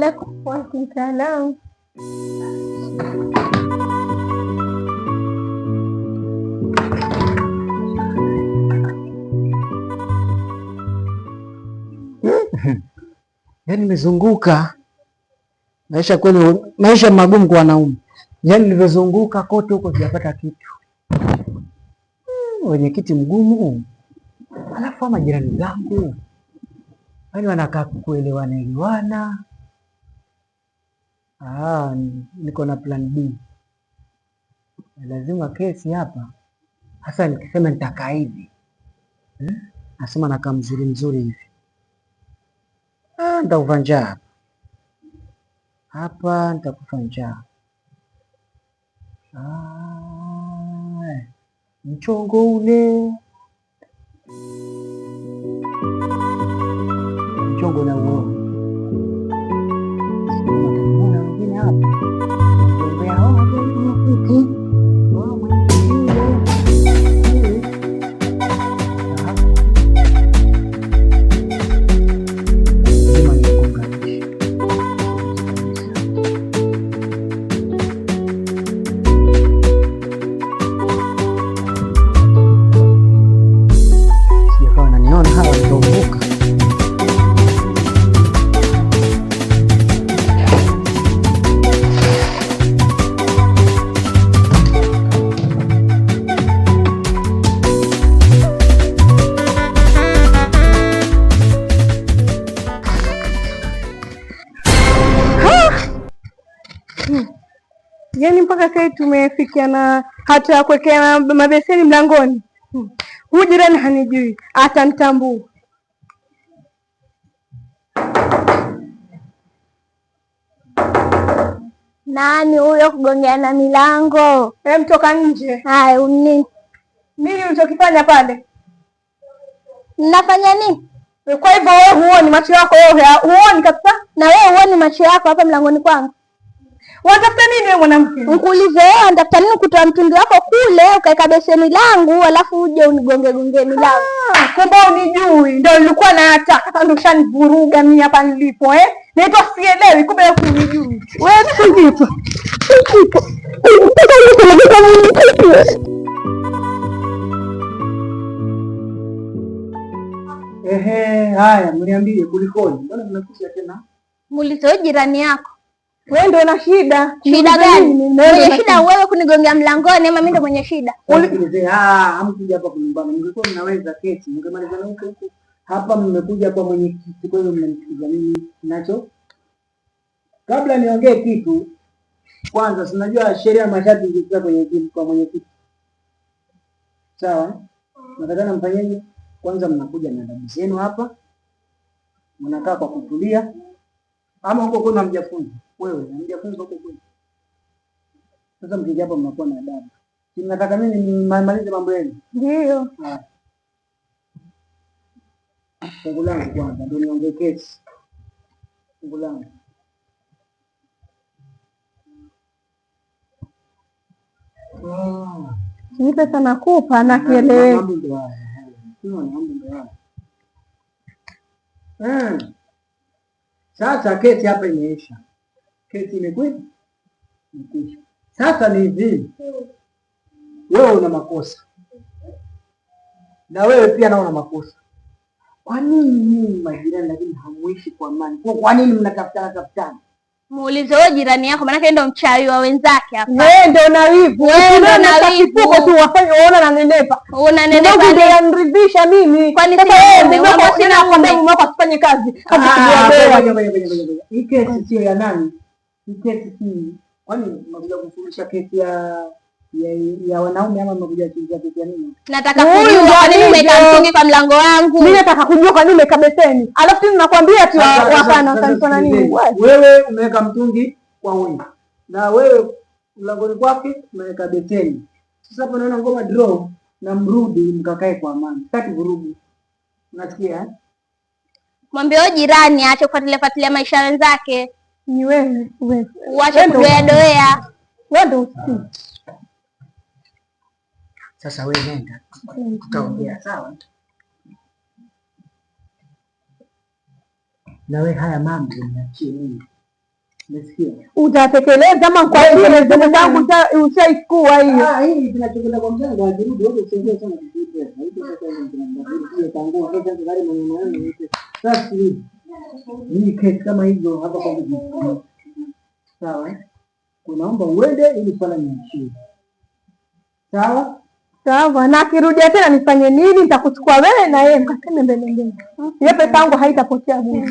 alaikum. Wa alaikum salaam. Yaani nimezunguka maisha kweli, maisha magumu kwa wanaume. Yaani nilivyozunguka kote huko sijapata kitu. Wenye kiti mgumu, alafu majirani zangu yaani wanakaa kuelewana. Niko na plan B. Lazima kesi hapa. Hasa nikisema nitakaa hivi. Nasema nakaa mzuri hivi. Nitakufa njaa. Hapa nitakufa njaa. Mchongo ule. Mchongo na uo. Kuna wengine hapa. Ngombea hao mfuki. Yaani mpaka sasa tumefikia na hata ya kuwekea mabeseni mlangoni. Huyu jirani hanijui, atanitambua. Nani huyo kugongea na milango? Mtoka nje. Hai, nini ulichokifanya pale? Nafanya nini? Kwa hivyo wewe huoni macho yako, wewe huoni kabisa? Na wewe huoni macho yako hapa mlangoni kwangu? Unatafuta nini wewe mwanamke? Nikuulize wewe unatafuta nini kutoa mtungi wako kule ukaeka beseni langu alafu uje unigonge milango? Kumbe unijui. Ndio nilikuwa nataka. Sasa ndio ushanivuruga mimi hapa nilipo Naitwa sielewi, kumbe wewe unijui. Wewe sijipo. Haya, mniambie kulikoni? Mbona mnakuja tena? Muulize jirani yako. Wewe ndio una shida. Shida gani? Mwenye shida wewe kunigongea mlangoni ama mimi ndio mwenye shida? Hamkuja hapa kunyumbani. Mngekuwa mnaweza kesi, mngemaliza na huko. Hapa mmekuja kwa mwenyekiti, kwa hiyo mnanisikiliza mimi nacho. Kabla niongee kitu, kwanza sinajua sheria masharti zilizokuwa kwenye kwa mwenyekiti. Sawa? Nataka mfanyeje? Kwanza mnakuja na adabu zenu hapa. Mnakaa kwa kutulia. Ama huko kuna mjafunzi. Wewe mjafunzi huko kweli. Sasa mkija hapa mnakuwa na adabu. Si mnataka mimi nimalize mambo yenu? Ndio. Fungu langu kwanza ndio niongee kesi. Fungu langu. Ni pesa nakupa na kielewe. Mambo ndio haya. Mambo ndio haya. Sasa kesi hapa imeisha. Kesi imekwisha. Sasa ni hivi. Wewe una makosa. Na wewe pia una makosa. Kwa nini majirani lakini hamuishi kwa amani? Kwa nini mnatafutana? Muulize wewe jirani yako, maana ndio mchawi wa wenzake hapa. Wewe ndio una wivu. Wewe ndio una wivu tu wafanye uone na nenepa. Unanenepa ndio yanridhisha mimi. Kwani siende wewe sina kwamba mume wako afanye kazi. Kazi kubwa. Hii kesi sio ya nani? Hii kesi si. Kwani mnakuja kufundisha kesi ya wanaume ama mnakuja kufundisha kesi ya nini? Nataka kujua kwa nini umeka mtungi kwa mlango wangu. Mimi nataka kujua kwa nini umeka beseni. Alafu tena nakwambia tu hapana utanifanya nini? Wewe umeweka mtungi kwa huyu. Na wewe mlangoni kwake umeweka beseni. Sasa hapo naona ngoma draw na mrudi mkakae kwa amani. Sitaki vurugu. Unasikia? Mwambie wewe jirani aache kufuatilia maisha wenzake. Ni wewe. Uache kudoea. Wewe ndio usi. Sasa wewe nenda. Tutaongea sawa? Na wewe haya mambo niachie mimi. Umesikia? Utatekeleza ama kwa vile zile zangu ushaikua hiyo. Hii tunachokwenda kwa mganga akirudi wote usiongee sana kitu. Haiko sasa hivi tunamdabiri tangu kesho tayari maneno yao yote. Sasa hii kesi kama hizo hapa kwa hivi. Sawa? Kunaomba uende ili swala niishie. Sawa? Sawa, na akirudia tena nifanye nini? Nitakuchukua wewe na yeye mkaseme mbele mbele. Hiyo pesa yangu haitapotea bure.